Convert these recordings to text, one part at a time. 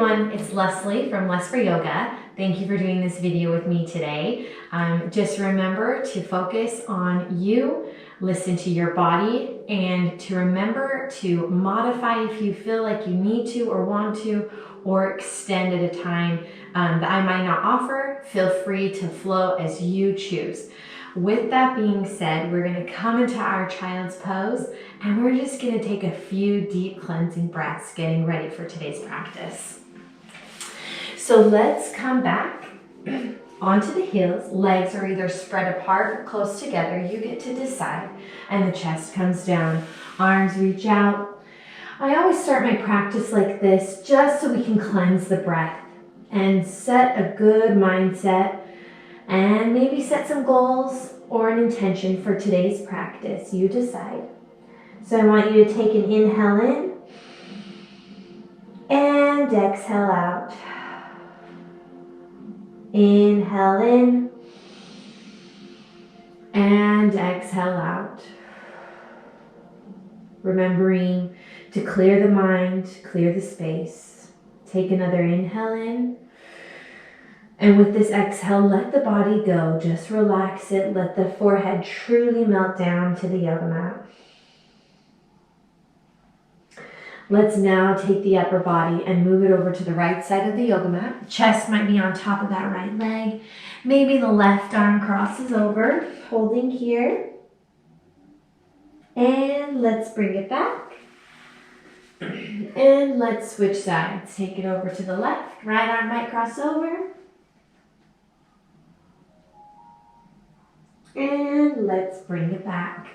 everyone, it's Leslie from Les for Yoga. Thank you for doing this video with me today. Just remember to focus on you, listen to your body, and to remember to modify if you feel like you need to or want to, or extend at a time that I might not offer. Feel free to flow as you choose. With that being said, we're going to come into our child's pose and we're just going to take a few deep cleansing breaths, getting ready for today's practice. So let's come back onto the heels. Legs are either spread apart or close together. You get to decide. And the chest comes down. Arms reach out. I always start my practice like this just so we can cleanse the breath and set a good mindset and maybe set some goals or an intention for today's practice. You decide. So I want you to take an inhale in and exhale out. Inhale in and exhale out. Remembering to clear the mind, clear the space. Take another inhale in. And with this exhale, let the body go. Just relax it. Let the forehead truly melt down to the yoga mat. Let's now take the upper body and move it over to the right side of the yoga mat. Chest might be on top of that right leg. Maybe the left arm crosses over, holding here. And let's bring it back. And let's switch sides. Take it over to the left. Right arm might cross over. And let's bring it back.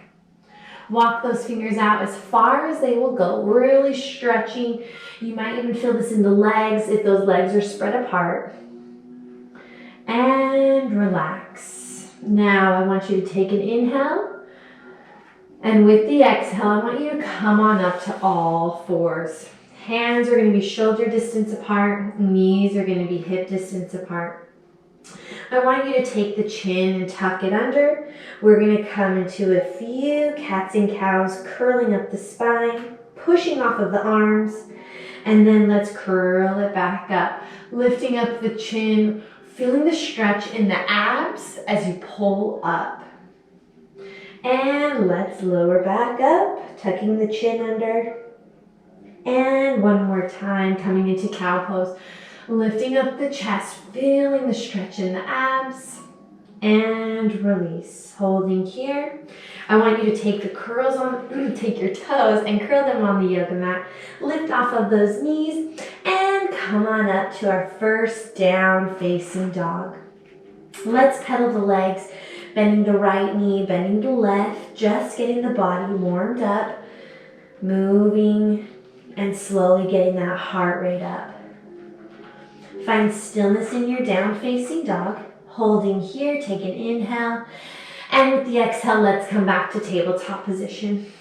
Walk those fingers out as far as they will go, really stretching. You might even feel this in the legs if those legs are spread apart. And relax. Now I want you to take an inhale. And with the exhale, I want you to come on up to all fours. Hands are going to be shoulder distance apart. Knees are going to be hip distance apart. I want you to take the chin and tuck it under. We're going to come into a few cats and cows, curling up the spine, pushing off of the arms, and then let's curl it back up, lifting up the chin, feeling the stretch in the abs as you pull up. And let's lower back up, tucking the chin under. And one more time, coming into cow pose. Lifting up the chest, feeling the stretch in the abs, and release. Holding here. I want you to take the curls on, take your toes and curl them on the yoga mat. Lift off of those knees and come on up to our first down facing dog. Let's pedal the legs, bending the right knee, bending the left, just getting the body warmed up, moving and slowly getting that heart rate up. Find stillness in your down-facing dog. Holding here, take an inhale. And with the exhale, let's come back to tabletop position.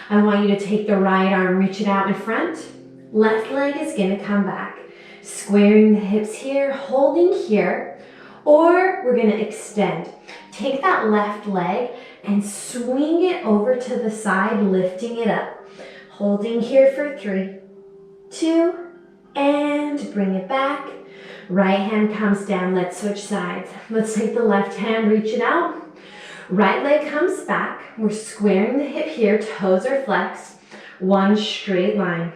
I want you to take the right arm, reach it out in front. Left leg is going to come back. Squaring the hips here, holding here. Or we're going to extend. Take that left leg and swing it over to the side, lifting it up. Holding here for 3, 2, and bring it back. Right hand comes down. Let's switch sides. Let's take the left hand, reach it out. Right leg comes back. We're squaring the hip here. Toes are flexed. One straight line.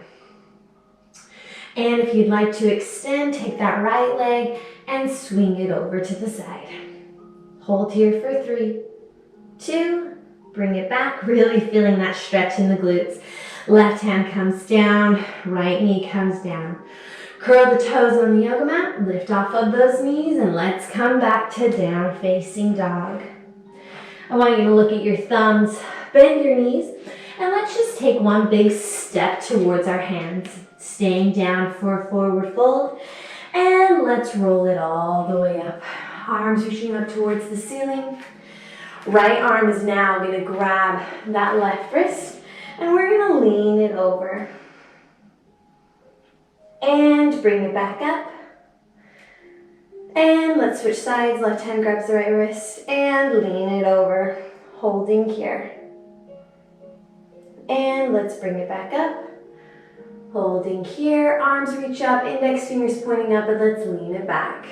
And if you'd like to extend, take that right leg and swing it over to the side. Hold here for 3, 2, bring it back. Really feeling that stretch in the glutes. Left hand comes down, right knee comes down. Curl the toes on the yoga mat, lift off of those knees, and let's come back to down facing dog. I want you to look at your thumbs, bend your knees, and let's just take one big step towards our hands. Staying down for a forward fold, and let's roll it all the way up. Arms reaching up towards the ceiling. Right arm is now going to grab that left wrist. And we're going to lean it over. And bring it back up. And let's switch sides. Left hand grabs the right wrist and lean it over. Holding here. And let's bring it back up. Holding here, arms reach up, index fingers pointing up, and let's lean it back.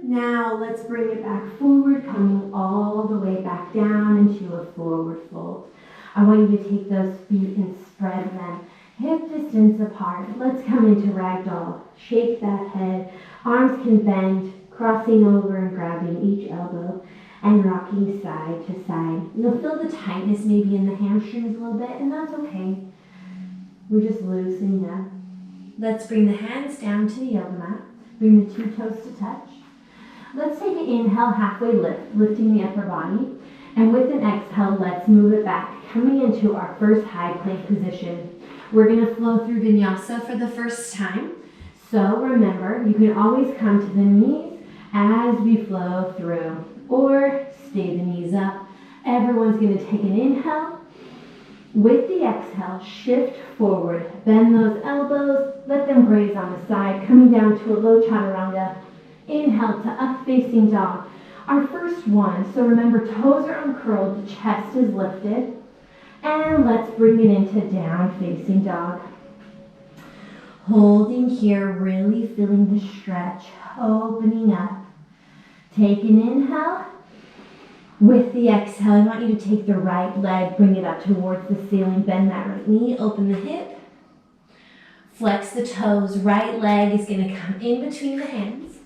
Now let's bring it back forward, coming all the way back down into a forward fold. I want you to take those feet and spread them hip distance apart. Let's come into ragdoll. Shake that head. Arms can bend, crossing over and grabbing each elbow and rocking side to side. You'll feel the tightness maybe in the hamstrings a little bit, and that's okay. We're just loosening up. Let's bring the hands down to the yoga mat. Bring the two toes to touch. Let's take an inhale, halfway lift, lifting the upper body. And with an exhale, let's move it back, coming into our first high plank position. We're going to flow through Vinyasa for the first time. So remember, you can always come to the knees as we flow through, or stay the knees up. Everyone's going to take an inhale. With the exhale, shift forward. Bend those elbows, let them graze on the side, coming down to a low chaturanga. Inhale to up facing dog. Our first one, so remember toes are uncurled, the chest is lifted. And let's bring it into down facing dog. Holding here, really feeling the stretch, opening up. Take an inhale. With the exhale, I want you to take the right leg, bring it up towards the ceiling, bend that right knee, open the hip. Flex the toes, right leg is going to come in between the hands.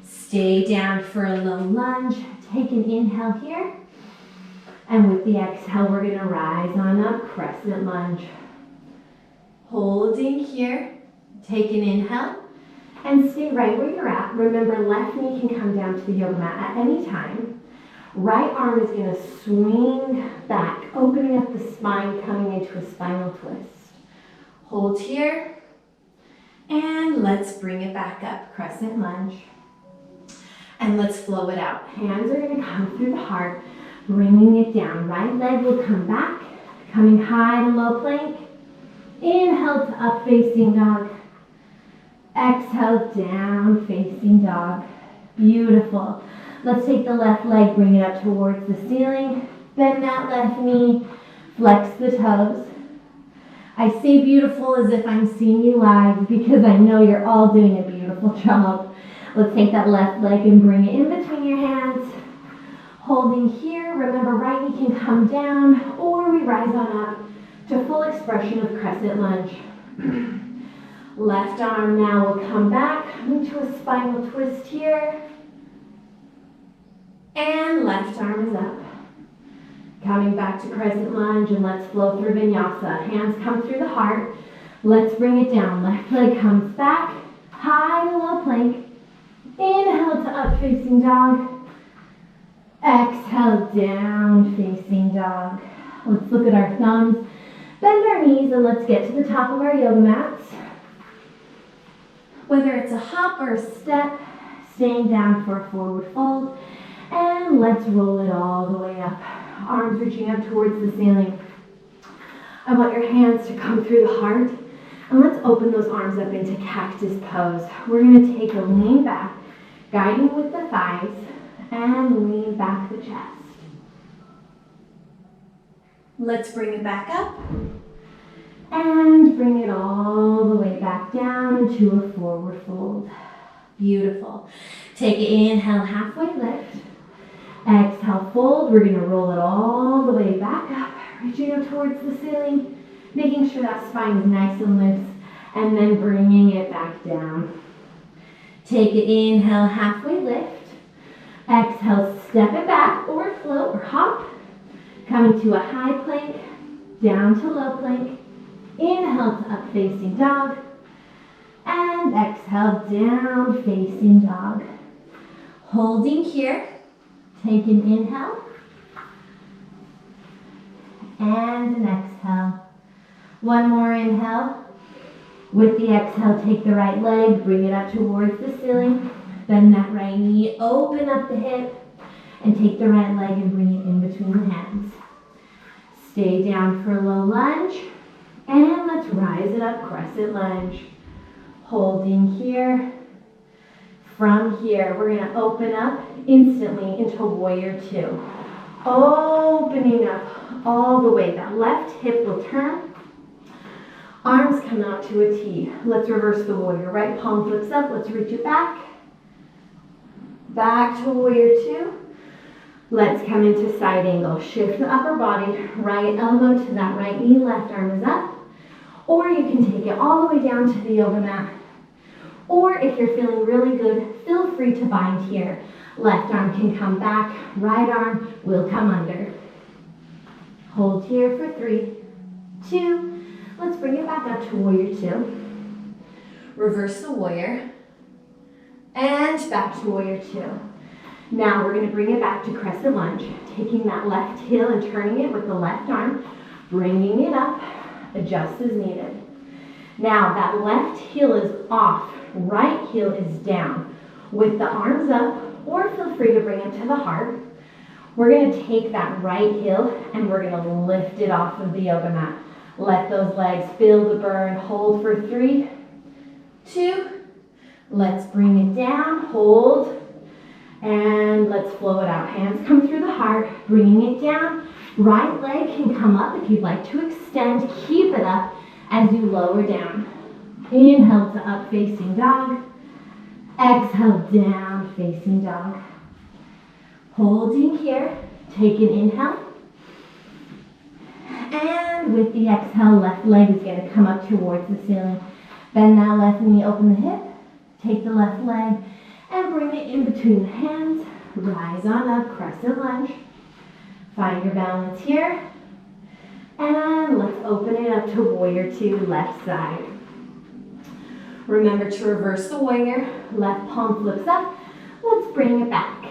Stay down for a low lunge. Take an inhale here. And with the exhale, we're going to rise on up, crescent lunge. Holding here. Take an inhale. And stay right where you're at. Remember, left knee can come down to the yoga mat at any time. Right arm is going to swing back, opening up the spine, coming into a spinal twist. Hold here. And let's bring it back up, crescent lunge. And let's flow it out. Hands are going to come through the heart, bringing it down. Right leg will come back, coming high to low plank. Inhale to up facing dog. Exhale, down facing dog. Beautiful. Let's take the left leg, bring it up towards the ceiling. Bend that left knee, flex the toes. I say beautiful as if I'm seeing you live because I know you're all doing a beautiful job. Let's take that left leg and bring it in between your hands. Holding here, remember right knee can come down or we rise on up to full expression of crescent lunge. Left arm now will come back into a spinal twist here. And left arm is up. Coming back to crescent lunge, and let's flow through Vinyasa. Hands come through the heart. Let's bring it down. Left leg comes back, high to low plank. Inhale to up facing dog. Exhale, down facing dog. Let's look at our thumbs. Bend our knees and let's get to the top of our yoga mats. Whether it's a hop or a step, staying down for a forward fold. And let's roll it all the way up. Arms reaching up towards the ceiling. I want your hands to come through the heart. And let's open those arms up into cactus pose. We're going to take a lean back, guiding with the thighs, and lean back the chest. Let's bring it back up. And bring it all the way back down into a forward fold. Beautiful. Take an inhale, halfway lift. Exhale, fold. We're going to roll it all the way back up, reaching up towards the ceiling, making sure that spine is nice and loose, and then bringing it back down. Take an inhale, halfway lift. Exhale, step it back or float or hop. Coming to a high plank, down to low plank. Inhale to up facing dog. And exhale, down facing dog. Holding here. Take an inhale. And an exhale. One more inhale. With the exhale, take the right leg, bring it up towards the ceiling. Bend that right knee, open up the hip, and take the right leg and bring it in between the hands. Stay down for a low lunge. And let's rise it up, crescent lunge. Holding here. From here, we're going to open up instantly into warrior two. Opening up all the way. That left hip will turn. Arms come out to a T. Let's reverse the warrior. Right palm flips up. Let's reach it back. Back to warrior two. Let's come into side angle. Shift the upper body. Right elbow to that right knee. Left arm is up. Or you can take it all the way down to the yoga mat. Or if you're feeling really good, feel free to bind here. Left arm can come back. Right arm will come under. Hold here for 3, 2. Let's bring it back up to warrior two. Reverse the warrior. And back to warrior two. Now we're going to bring it back to crescent lunge. Taking that left heel and turning it with the left arm. Bringing it up. Adjust as needed. Now that left heel is off. Right heel is down. With the arms up, or feel free to bring it to the heart. We're going to take that right heel and we're going to lift it off of the yoga mat. Let those legs feel the burn. Hold for 3, 2. Let's bring it down. Hold. And let's flow it out. Hands come through the heart. Bringing it down. Right leg can come up if you'd like to extend. Keep it up as you lower down. Inhale to up facing dog. Exhale down facing dog. Holding here. Take an inhale. And with the exhale, left leg is going to come up towards the ceiling. Bend that left knee, open the hip. Take the left leg and bring it in between the hands. Rise on up, crescent lunge. Find your balance here. And let's open it up to warrior two, left side. Remember to reverse the warrior. Left palm flips up. Let's bring it back.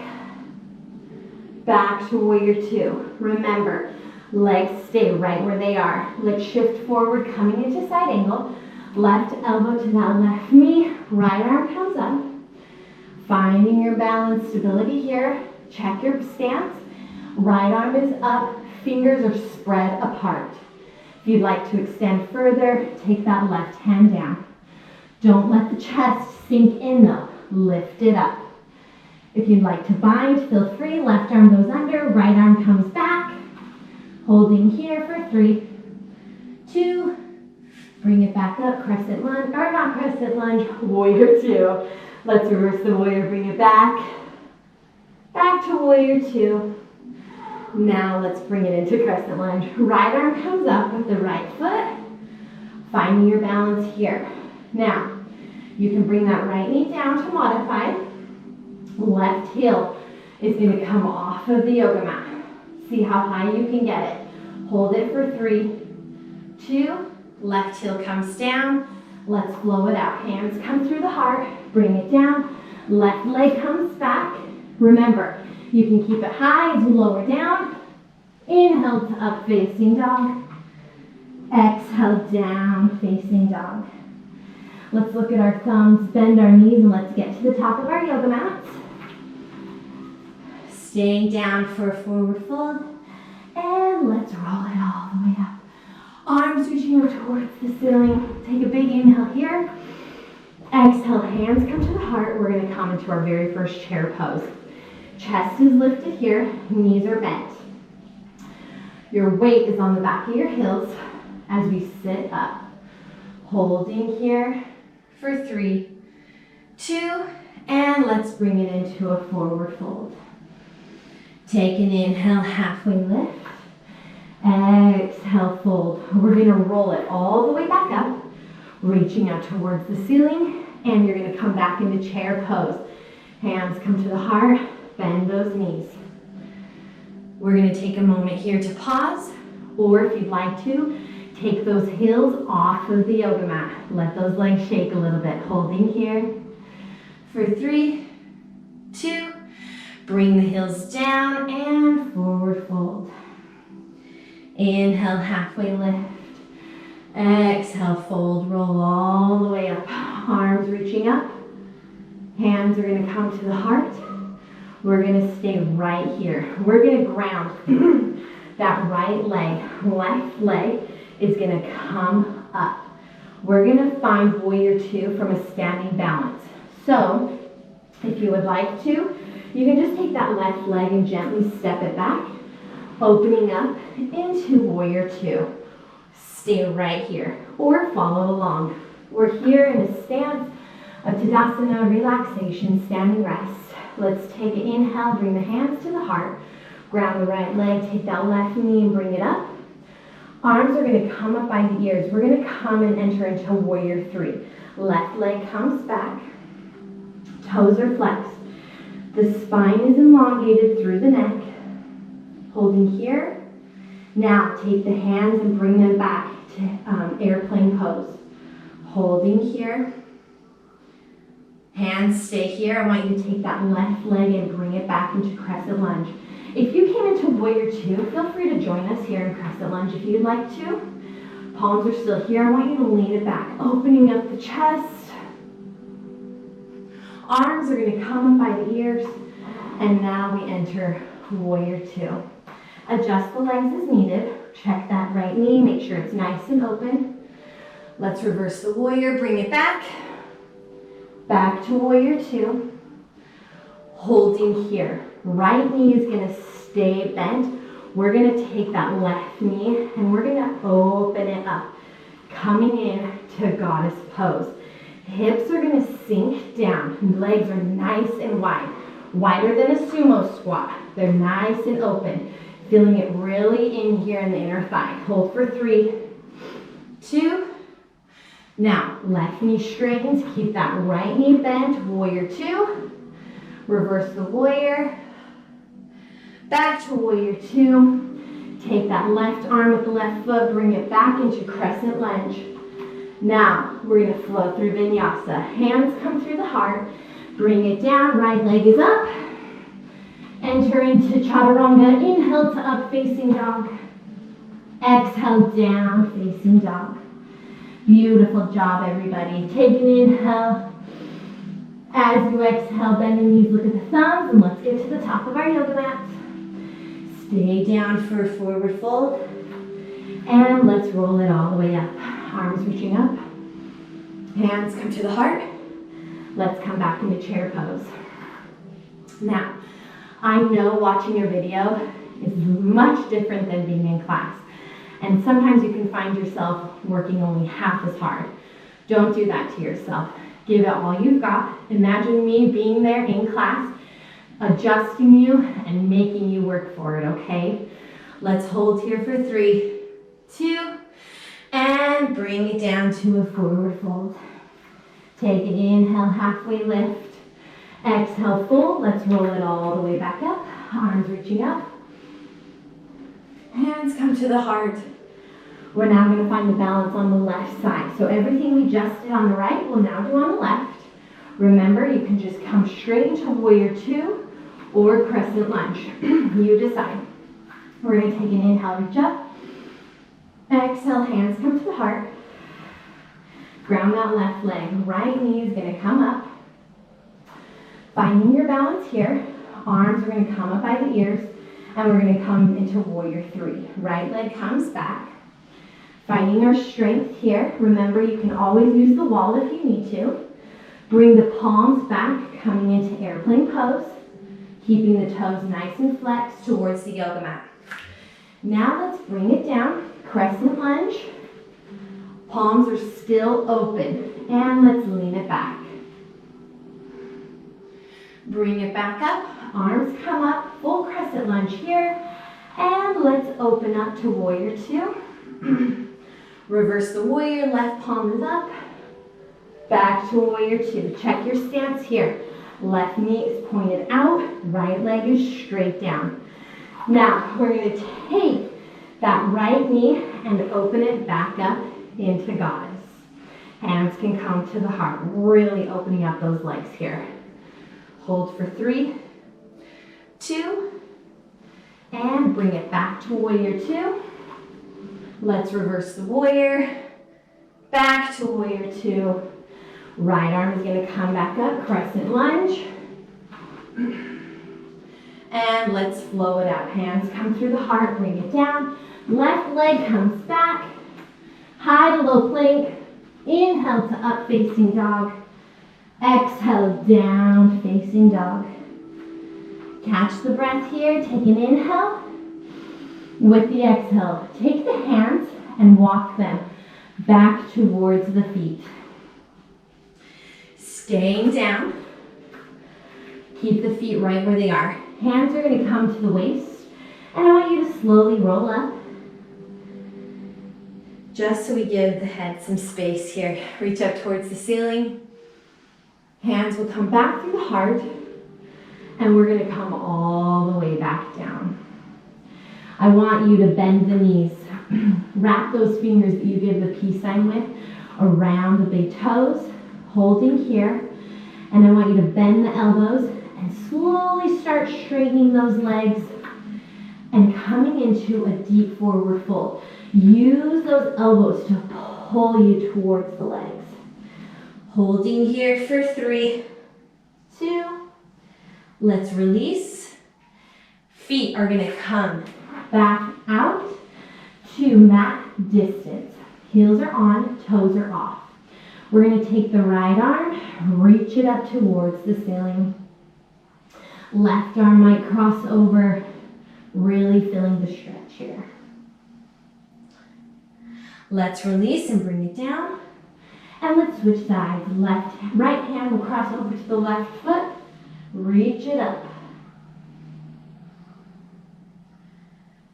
Back to warrior two. Remember, legs stay right where they are. Let's shift forward, coming into side angle. Left elbow to that left knee. Right arm comes up. Finding your balance, stability here. Check your stance. Right arm is up. Fingers are spread apart. If you'd like to extend further, take that left hand down. Don't let the chest sink in though. Lift it up. If you'd like to bind, feel free. Left arm goes under, right arm comes back. Holding here for 3, 2. Bring it back up, crescent lunge, or not crescent lunge, warrior two. Let's reverse the warrior, bring it back. Back to warrior two. Now let's bring it into crescent lunge. Right arm comes up with the right foot. Finding your balance here. Now, you can bring that right knee down to modified. Left heel is going to come off of the yoga mat. See how high you can get it. Hold it for 3, 2. Left heel comes down. Let's flow it out. Hands come through the heart. Bring it down. Left leg comes back. Remember, you can keep it high as you lower down. Inhale to up facing dog. Exhale down facing dog. Let's look at our thumbs, bend our knees, and let's get to the top of our yoga mats. Staying down for a forward fold. And let's roll it all the way up. Arms reaching up towards the ceiling. Take a big inhale here. Exhale, hands come to the heart. We're going to come into our very first chair pose. Chest is lifted here, knees are bent. Your weight is on the back of your heels as we sit up. Holding here for 3, 2, and let's bring it into a forward fold. Take an inhale, halfway lift. Exhale, fold. We're going to roll it all the way back up, reaching out towards the ceiling, and you're going to come back into chair pose. Hands come to the heart, bend those knees. We're going to take a moment here to pause, or if you'd like to, take those heels off of the yoga mat. Let those legs shake a little bit. Holding here for 3, 2, bring the heels down and forward fold. Inhale, halfway lift. Exhale, fold, roll all the way up. Arms reaching up. Hands are going to come to the heart. We're going to stay right here. We're going to ground that right leg. Left leg is going to come up. We're going to find warrior two from a standing balance. So, if you would like to, you can just take that left leg and gently step it back, opening up into warrior two. stay right here or follow along. We're here in a stance of Tadasana, relaxation, standing rest. Let's take an inhale, bring the hands to the heart, ground the right leg, take that left knee and bring it up. Arms are going to come up by the ears. We're going to come and enter into warrior three. Left leg comes back, toes are flexed. The spine is elongated through the neck. Holding here. Now take the hands and bring them back to airplane pose. Holding here. Hands stay here. I want you to take that left leg and bring it back into crescent lunge. If you came into warrior two, feel free to join us here in crescent lunge if you'd like to. Palms are still here. I want you to lean it back, opening up the chest. Arms are going to come up by the ears. And now we enter warrior two. Adjust the legs as needed. Check that right knee. Make sure it's nice and open. Let's reverse the warrior. Bring it back. Back to warrior two. Holding here. Right knee is going to stay bent. We're going to take that left knee and we're going to open it up. Coming in to goddess pose. Hips are going to sink down. Legs are nice and wide. Wider than a sumo squat. They're nice and open. Feeling it really in here in the inner thigh. Hold for 3, 2. Now, left knee straightens. Keep that right knee bent. Warrior two. Reverse the warrior. Back to warrior two. Take that left arm with the left foot. Bring it back into crescent lunge. Now, we're going to flow through Vinyasa. Hands come through the heart. Bring it down. Right leg is up. Enter into Chaturanga. Inhale to up facing dog. Exhale down facing dog. Beautiful job, everybody. Take an inhale. As you exhale, bend the knees, look at the thumbs, and let's get to the top of our yoga mat. Stay down for a forward fold. And let's roll it all the way up. Arms reaching up. Hands come to the heart. Let's come back into chair pose. Now, I know watching your video is much different than being in class. And sometimes you can find yourself working only half as hard. Don't do that to yourself. Give it all you've got. Imagine me being there in class, adjusting you and making you work for it, okay? Let's hold here for 3, 2, and bring it down to a forward fold. Take an inhale, halfway lift. Exhale, fold. Let's roll it all the way back up. Arms reaching up. Hands come to the heart. We're now going to find the balance on the left side. So everything we just did on the right, we'll now do on the left. Remember, you can just come straight into warrior two or crescent lunge. You decide. We're going to take an inhale, reach up. Exhale, hands come to the heart. Ground that left leg. Right knee is going to come up. Finding your balance here. Arms are going to come up by the ears. And we're going to come into warrior three. Right leg comes back. Finding our strength here. Remember, you can always use the wall if you need to. Bring the palms back, coming into airplane pose. Keeping the toes nice and flexed towards the yoga mat. Now let's bring it down. Crescent lunge. Palms are still open. And let's lean it back. Bring it back up. Arms come up. Full crescent lunge here. And let's open up to warrior two. Reverse the warrior. Left palm is up. Back to warrior two. Check your stance here. Left knee is pointed out. Right leg is straight down. Now, we're going to take that right knee and open it back up into goddess. Hands can come to the heart. Really opening up those legs here. Hold for 3, 2, and bring it back to warrior two. Let's reverse the warrior. Back to warrior two. Right arm is going to come back up, crescent lunge. And let's flow it out. Hands come through the heart, bring it down. Left leg comes back. High to low plank. Inhale to up facing dog. Exhale, down facing dog. Catch the breath here. Take an inhale. With the exhale, take the hands and walk them back towards the feet. Staying down. Keep the feet right where they are. Hands are going to come to the waist, and I want you to slowly roll up. Just so we give the head some space here. Reach up towards the ceiling. Hands will come back through the heart, and we're going to come all the way back down. I want you to bend the knees. Wrap those fingers that you give the peace sign with around the big toes, holding here. And I want you to bend the elbows and slowly start straightening those legs and coming into a deep forward fold. Use those elbows to pull you towards the legs. Holding here for 3, 2. Let's release. Feet are going to come back out to mat distance. Heels are on, toes are off. We're going to take the right arm, reach it up towards the ceiling. Left arm might cross over, really feeling the stretch here. Let's release and bring it down. And let's switch sides. Right hand will cross over to the left foot. Reach it up.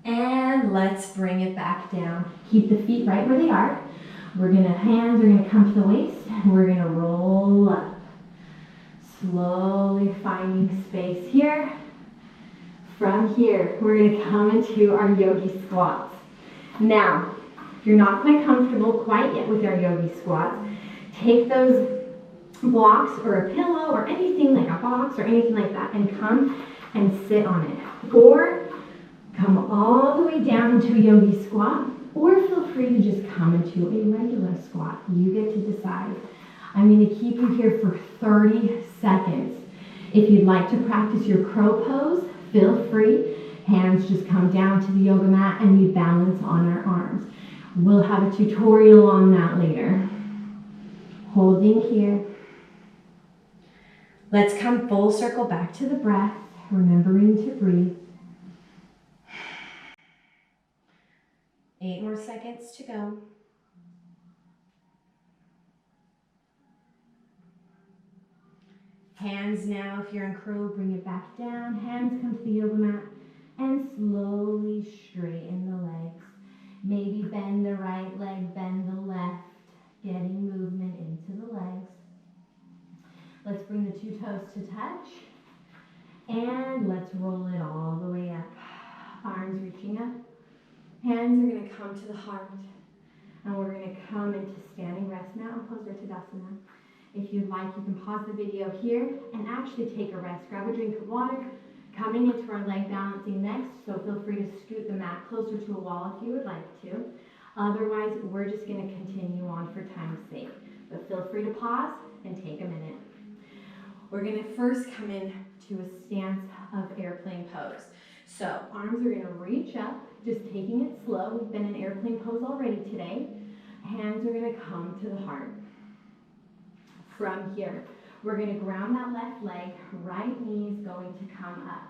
And let's bring it back down. Keep the feet right where they are. Hands are gonna come to the waist, and we're gonna roll up. Slowly finding space here. From here, we're gonna come into our yogi squats. Now, if you're not quite comfortable quite yet with our yogi squats, take those blocks or a pillow or anything like a box or anything like that and come and sit on it. Or come all the way down into a yogi squat, or feel free to just come into a regular squat. You get to decide. I'm going to keep you here for 30 seconds. If you'd like to practice your crow pose, feel free. Hands just come down to the yoga mat and we balance on our arms. We'll have a tutorial on that later. Holding here. Let's come full circle back to the breath, remembering to breathe. 8 more seconds to go. Hands now, if you're in crow, bring it back down. Hands come to the yoga mat and slowly straighten the legs. Maybe bend the right leg, bend the left, getting movement into the legs. Let's bring the 2 toes to touch. And let's roll it all the way up. Arms reaching up. Hands are going to come to the heart. And we're going to come into standing rest now and close our Tadasana. If you'd like, you can pause the video here and actually take a rest. Grab a drink of water. Coming into our leg balancing next, so feel free to scoot the mat closer to a wall if you would like to. Otherwise, we're just going to continue on for time's sake. But feel free to pause and take a minute. We're going to first come in to a stance of airplane pose. So arms are going to reach up, just taking it slow. We've been in airplane pose already today. Hands are going to come to the heart. From here, we're going to ground that left leg, right knee is going to come up.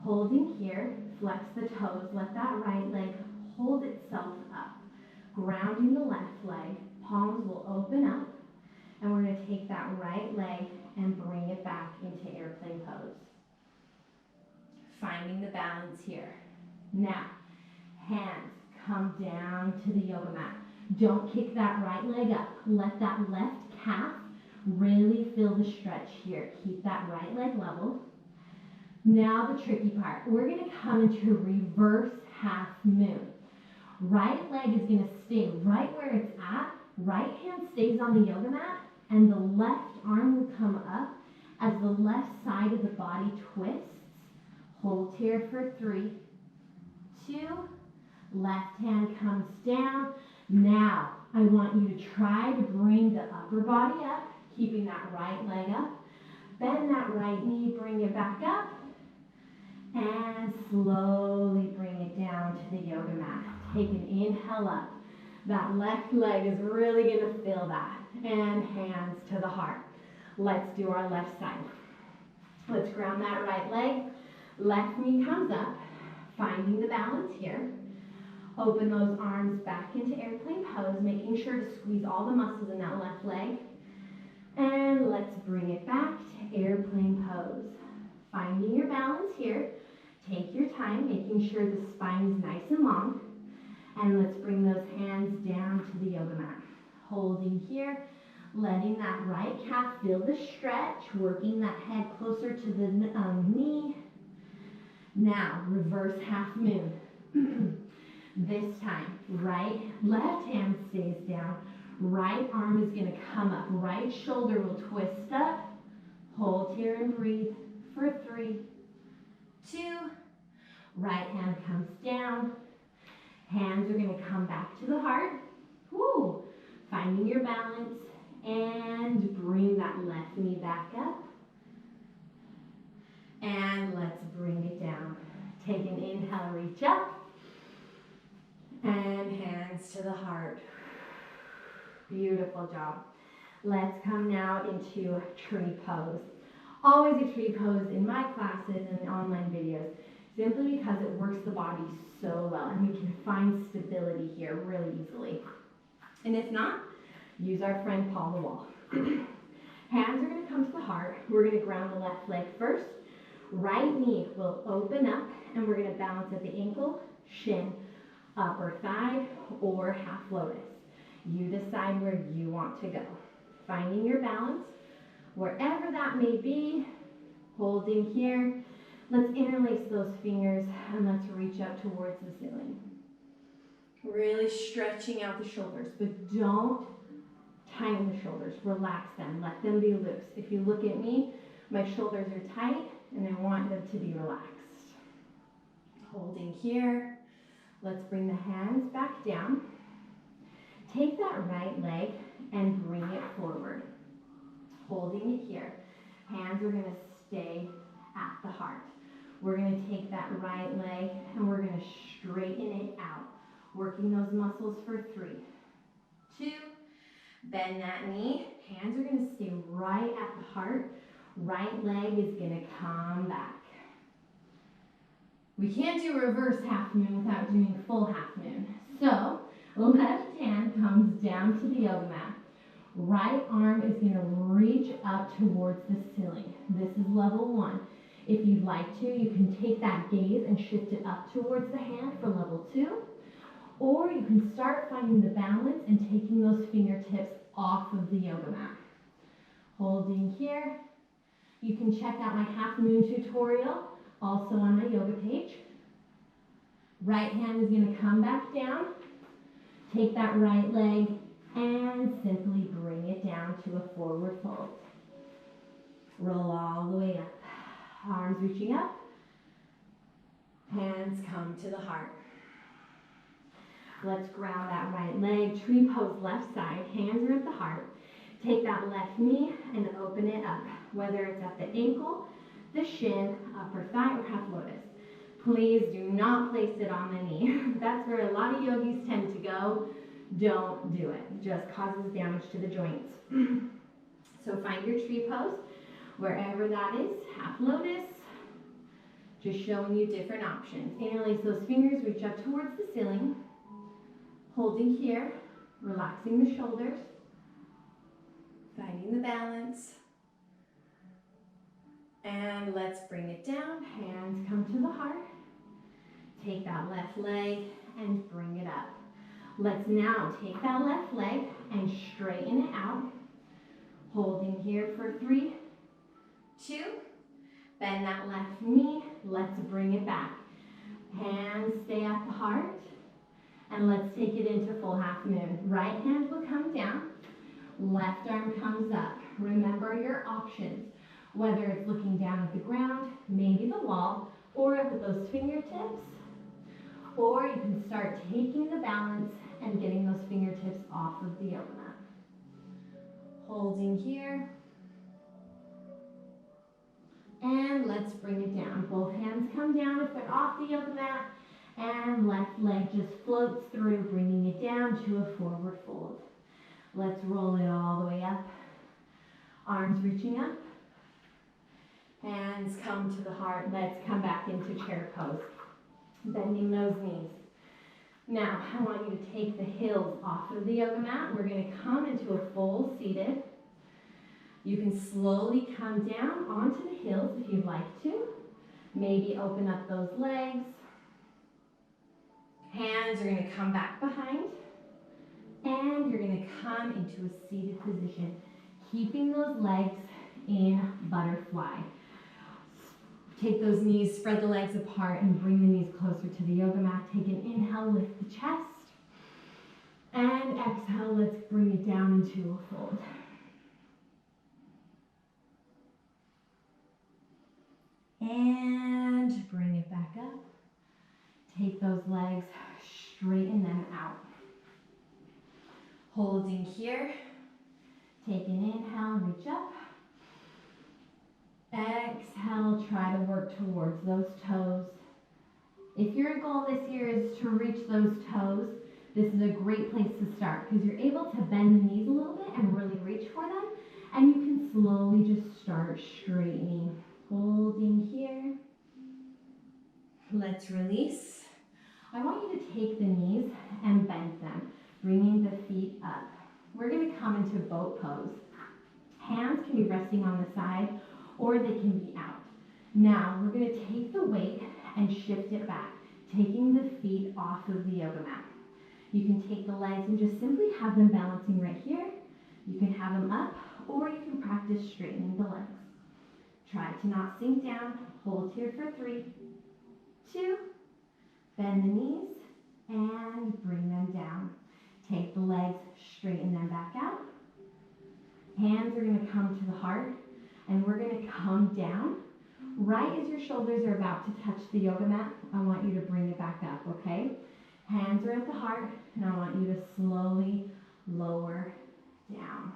Holding here, flex the toes, let that right leg hold itself up. Grounding the left leg, palms will open up, and we're going to take that right leg and bring it back into airplane pose. Finding the balance here. Now, hands come down to the yoga mat. Don't kick that right leg up. Let that left calf really feel the stretch here. Keep that right leg level. Now the tricky part. We're going to come into reverse half moon. Right leg is going to stay right where it's at. Right hand stays on the yoga mat, and the left arm will come up as the left side of the body twists. Hold here for 3, 2. Left hand comes down. Now, I want you to try to bring the upper body up, keeping that right leg up. Bend that right knee, bring it back up. And slowly bring it down to the yoga mat. Take an inhale up. That left leg is really going to feel that. And hands to the heart. Let's do our left side. Let's ground that right leg. Left knee comes up. Finding the balance here. Open those arms back into airplane pose, making sure to squeeze all the muscles in that left leg. And let's bring it back to airplane pose. Finding your balance here. Take your time, making sure the spine is nice and long. And let's bring those hands down to the yoga mat. Holding here, letting that right calf feel the stretch, working that head closer to the knee. Now, reverse half moon. This time, left hand stays down. Right arm is going to come up. Right shoulder will twist up. Hold here and breathe for 3, 2. Right hand comes down. Hands are going to come back to the heart. Woo. Finding your balance. And bring that left knee back up. And let's bring it down. Take an inhale, reach up. And hands to the heart. Beautiful job. Let's come now into tree pose. Always a tree pose in my classes and online videos, simply because it works the body so well and we can find stability here really easily. And if not, use our friend palm the wall. Hands are going to come to the heart. We're going to ground the left leg first. Right knee will open up and we're going to balance at the ankle, shin, upper thigh, or half lotus. You decide where you want to go. Finding your balance, wherever that may be, holding here. Let's interlace those fingers and let's reach up towards the ceiling. Really stretching out the shoulders, but don't tighten the shoulders. Relax them, let them be loose. If you look at me, my shoulders are tight and I want them to be relaxed. Holding here. Let's bring the hands back down. Take that right leg and bring it forward. Holding it here. Hands are going to stay at the heart. We're going to take that right leg and we're going to straighten it out. Working those muscles for 3, 2. Bend that knee. Hands are going to stay right at the heart. Right leg is going to come back. We can't do reverse half moon without doing full half moon. So, left hand comes down to the yoga mat. Right arm is going to reach up towards the ceiling. This is level 1. If you'd like to, you can take that gaze and shift it up towards the hand for level 2. Or you can start finding the balance and taking those fingertips off of the yoga mat. Holding here. You can check out my half moon tutorial also on my yoga page. Right hand is going to come back down. Take that right leg and simply bring it down to a forward fold. Roll all the way up. Arms reaching up. Hands come to the heart. Let's ground that right leg. Tree pose left side. Hands are at the heart. Take that left knee and open it up, whether it's at the ankle, the shin, upper thigh, or half lotus. Please do not place it on the knee. That's where a lot of yogis tend to go. Don't do it. It just causes damage to the joints. So find your tree pose, wherever that is, half lotus. Just showing you different options. Interlace those fingers, reach up towards the ceiling. Holding here, relaxing the shoulders. Finding the balance. And let's bring it down. Hands come to the heart. Take that left leg and bring it up. Let's now take that left leg and straighten it out. Holding here for 3, 2. Bend that left knee. Let's bring it back. Hands stay at the heart. And let's take it into full half moon. Right hand will come down. Left arm comes up. Remember your options. Whether it's looking down at the ground, maybe the wall, or up at those fingertips. Or you can start taking the balance and getting those fingertips off of the yoga mat. Holding here. And let's bring it down. Both hands come down if they're off the yoga mat. And left leg just floats through, bringing it down to a forward fold. Let's roll it all the way up. Arms reaching up. Hands come to the heart. Let's come back into chair pose. Bending those knees. Now, I want you to take the heels off of the yoga mat. We're going to come into a full seated. You can slowly come down onto the heels if you'd like to. Maybe open up those legs. Hands are going to come back behind. And you're going to come into a seated position, keeping those legs in butterfly. Take those knees, spread the legs apart, and bring the knees closer to the yoga mat. Take an inhale, lift the chest. And exhale, let's bring it down into a fold. And bring it back up. Take those legs, straighten them out. Holding here. Take an inhale, reach up. Exhale, try to work towards those toes. If your goal this year is to reach those toes, this is a great place to start because you're able to bend the knees a little bit and really reach for them. And you can slowly just start straightening. Holding here. Let's release. I want you to take the knees and bend them, bringing the feet up. We're going to come into boat pose. Hands can be resting on the side or they can be out. Now we're going to take the weight and shift it back, taking the feet off of the yoga mat. You can take the legs and just simply have them balancing right here. You can have them up or you can practice straightening the legs. Try to not sink down. Hold here for 3, 2, bend the knees and bring them down. Take the legs, straighten them back out. Hands are going to come to the heart and we're going to come down. Right as your shoulders are about to touch the yoga mat, I want you to bring it back up, okay? Hands are at the heart and I want you to slowly lower down.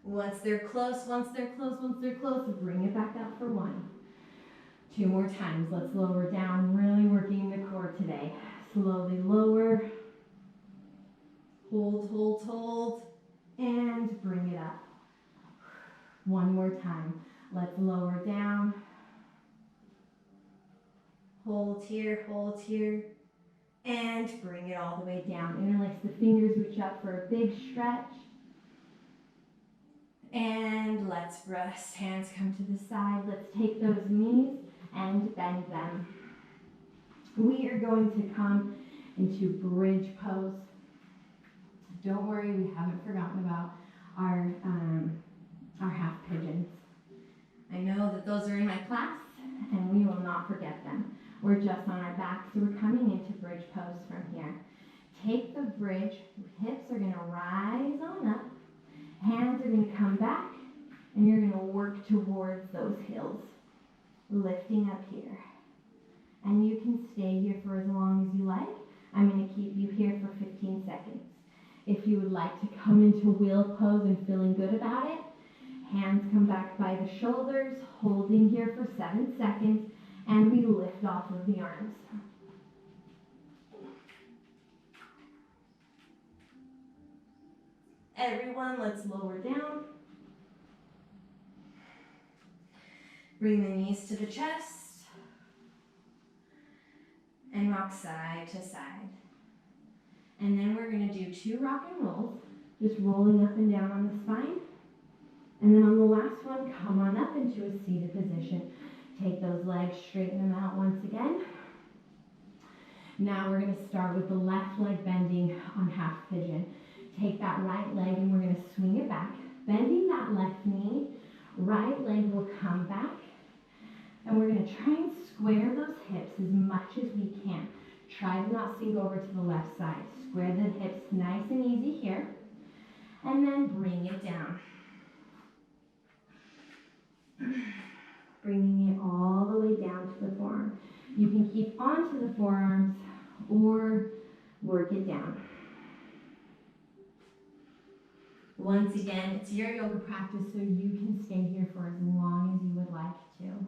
Once they're close, bring it back up for 1. 2 more times. Let's lower down, really working the core today. Slowly lower. Hold, hold, hold. And bring it up. 1 more time. Let's lower down. Hold here, and bring it all the way down. Interlace the fingers, reach up for a big stretch. And let's rest. Hands come to the side. Let's take those knees and bend them. We are going to come into bridge pose. Don't worry, we haven't forgotten about our half pigeons. I know that those are in my class, and we will not forget them. We're just on our back, so we're coming into bridge pose from here. Take the bridge, hips are going to rise on up. Hands are going to come back, and you're going to work towards those heels, lifting up here. And you can stay here for as long as you like. I'm going to keep you here for 15 seconds. If you would like to come into wheel pose and feeling good about it, hands come back by the shoulders, holding here for 7 seconds, and we lift off of the arms. Everyone, let's lower down. Bring the knees to the chest and rock side to side. And then we're going to do 2 rock and rolls, just rolling up and down on the spine. And then on the last one, come on up into a seated position. Take those legs, straighten them out once again. Now we're going to start with the left leg bending on half pigeon. Take that right leg and we're going to swing it back. Bending that left knee, right leg will come back. And we're going to try and square those hips as much as we can. Try to not sink over to the left side. Square the hips nice and easy here. And then bring it down. Bringing it all the way down to the forearm. You can keep onto the forearms or work it down. Once again, it's your yoga practice, so you can stay here for as long as you would like to.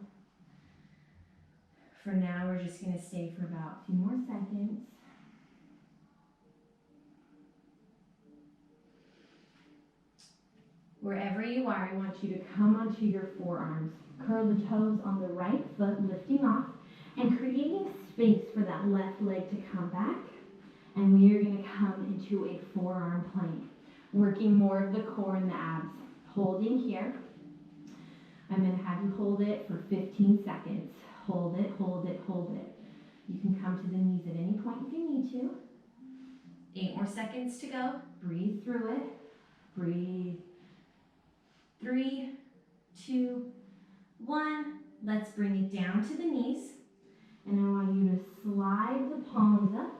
For now, we're just going to stay for about a few more seconds. Wherever you are, I want you to come onto your forearms. Curl the toes on the right foot, lifting off, and creating space for that left leg to come back. And we are going to come into a forearm plank, working more of the core and the abs. Holding here. I'm going to have you hold it for 15 seconds. Hold it, hold it, hold it. You can come to the knees at any point if you need to. 8 more seconds to go. Breathe through it. Breathe. 3, 2, 1. Let's bring it down to the knees. And I want you to slide the palms up,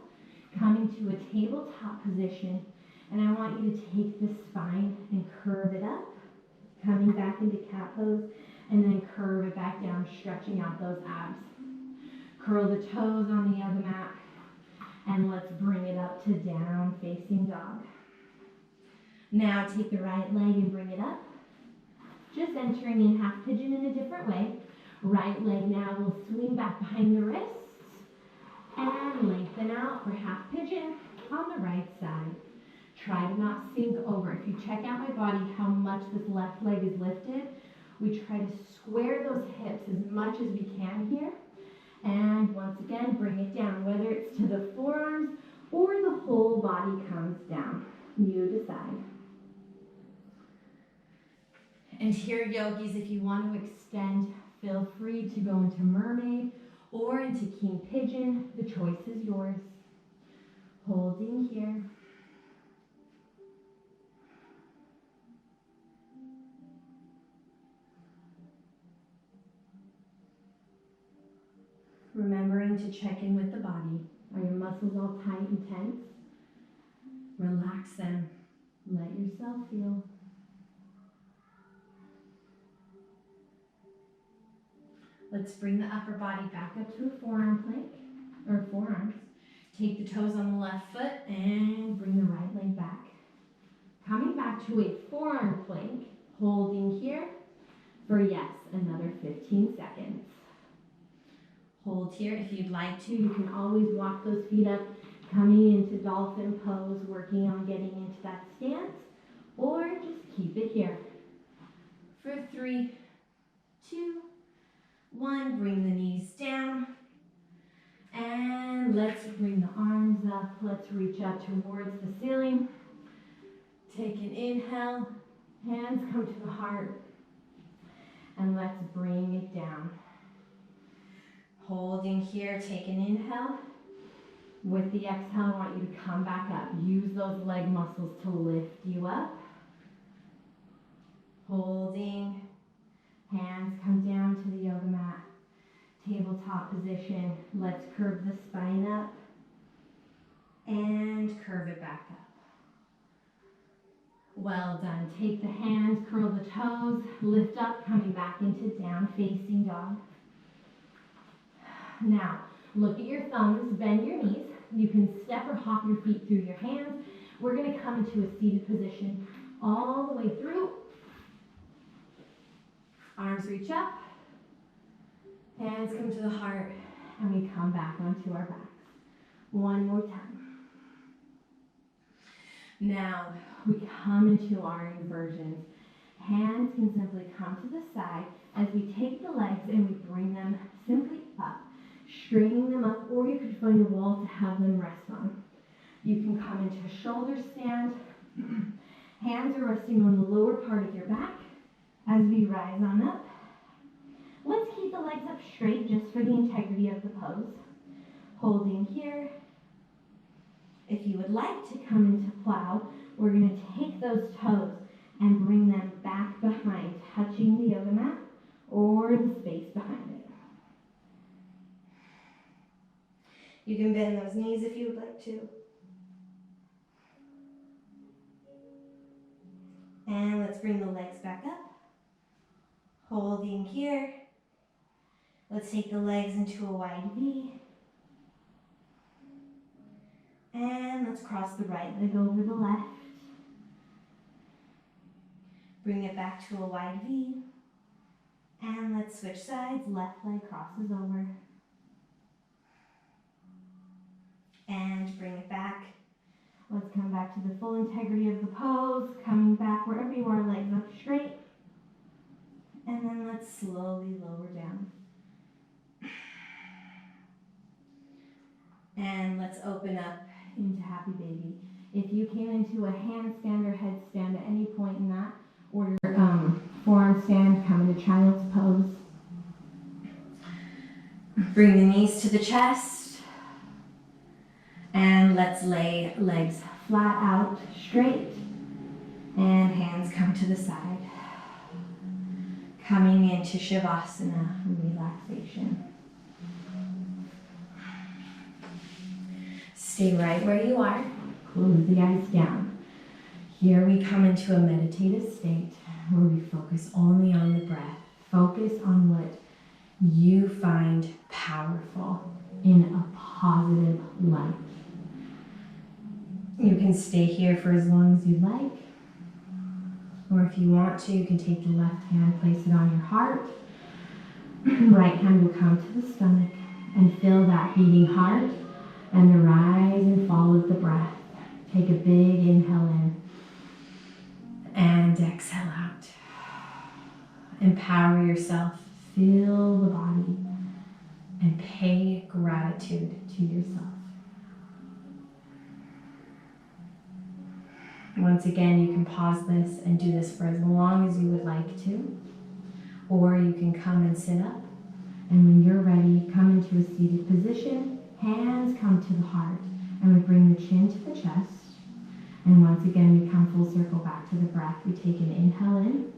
coming to a tabletop position. And I want you to take the spine and curve it up, coming back into cat pose, and then curve it back down, stretching out those abs. Curl the toes on the yoga mat, and let's bring it up to down facing dog. Now take the right leg and bring it up, just entering in half pigeon in a different way. Right leg now will swing back behind the wrists and lengthen out for half pigeon on the right side. Try to not sink over. If you check out my body, how much this left leg is lifted, we try to square those hips as much as we can here. And once again, bring it down, whether it's to the forearms or the whole body comes down. You decide. And here, yogis, if you want to extend, feel free to go into mermaid or into king pigeon. The choice is yours. Holding here. Remembering to check in with the body. Are your muscles all tight and tense? Relax them. Let yourself feel. Let's bring the upper body back up to a forearm plank, or forearms. Take the toes on the left foot and bring the right leg back. Coming back to a forearm plank, holding here for, yes, another 15 seconds. Hold here. If you'd like to, you can always walk those feet up, coming into dolphin pose, working on getting into that stance, or just keep it here. For 3, 2, 1, bring the knees down. And let's bring the arms up. Let's reach up towards the ceiling. Take an inhale. Hands come to the heart. And let's bring it down. Holding here, take an inhale. With the exhale, I want you to come back up. Use those leg muscles to lift you up. Holding. Hands come down to the yoga mat. Tabletop position. Let's curve the spine up. And curve it back up. Well done. Take the hands, curl the toes, lift up, coming back into down facing dog. Now, look at your thumbs, bend your knees. You can step or hop your feet through your hands. We're going to come into a seated position all the way through. Arms reach up. Hands come to the heart. And we come back onto our backs. One more time. Now, we come into our inversions. Hands can simply come to the side as we take the legs and we bring them simply up, straightening them up, or you could find a wall to have them rest on. You can come into a shoulder stand. Hands are resting on the lower part of your back as we rise on up. Let's keep the legs up straight just for the integrity of the pose. Holding here. If you would like to come into plow, we're going to take those toes and bring them back behind, touching the yoga mat or the space behind it. You can bend those knees if you would like to. And let's bring the legs back up. Holding here. Let's take the legs into a wide V. And let's cross the right leg over the left. Bring it back to a wide V. And let's switch sides. Left leg crosses over. And bring it back. Let's come back to the full integrity of the pose. Coming back wherever you are, legs up straight. And then let's slowly lower down. let's open up. Into happy baby. If you came into a handstand or headstand at any point in that, or forearm stand, come into child's pose. Bring the knees to the chest. And let's lay legs flat out, straight. And hands come to the side. Coming into Shavasana, relaxation. Stay right where you are. Close the eyes down. Here we come into a meditative state where we focus only on the breath. Focus on what You find powerful. in a positive light. You can stay here for as long as you like. Or if you want to, you can take the left hand, place it on your heart. Right hand will come to the stomach and feel that beating heart and the rise and fall of the breath. Take a big inhale in. And exhale out. Empower yourself. Feel the body And pay gratitude to yourself. Once again, you can pause this and do this for as long as you would like to. Or you can come and sit up. And when you're ready, come into a seated position. Hands come to the heart. And we bring the chin to the chest. And once again, we come full circle back to the breath. We take an inhale in.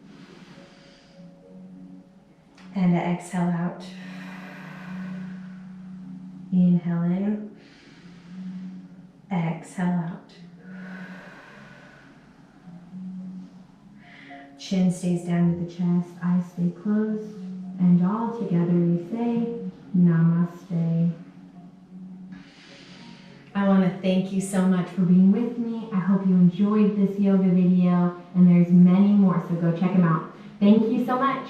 And exhale out. Inhale in. Exhale out. Chin stays down to the chest. Eyes stay closed. And all together we say, Namaste. I want to thank you so much For being with me. I hope you enjoyed this yoga video. And there's many more, so go check them out. Thank you so much.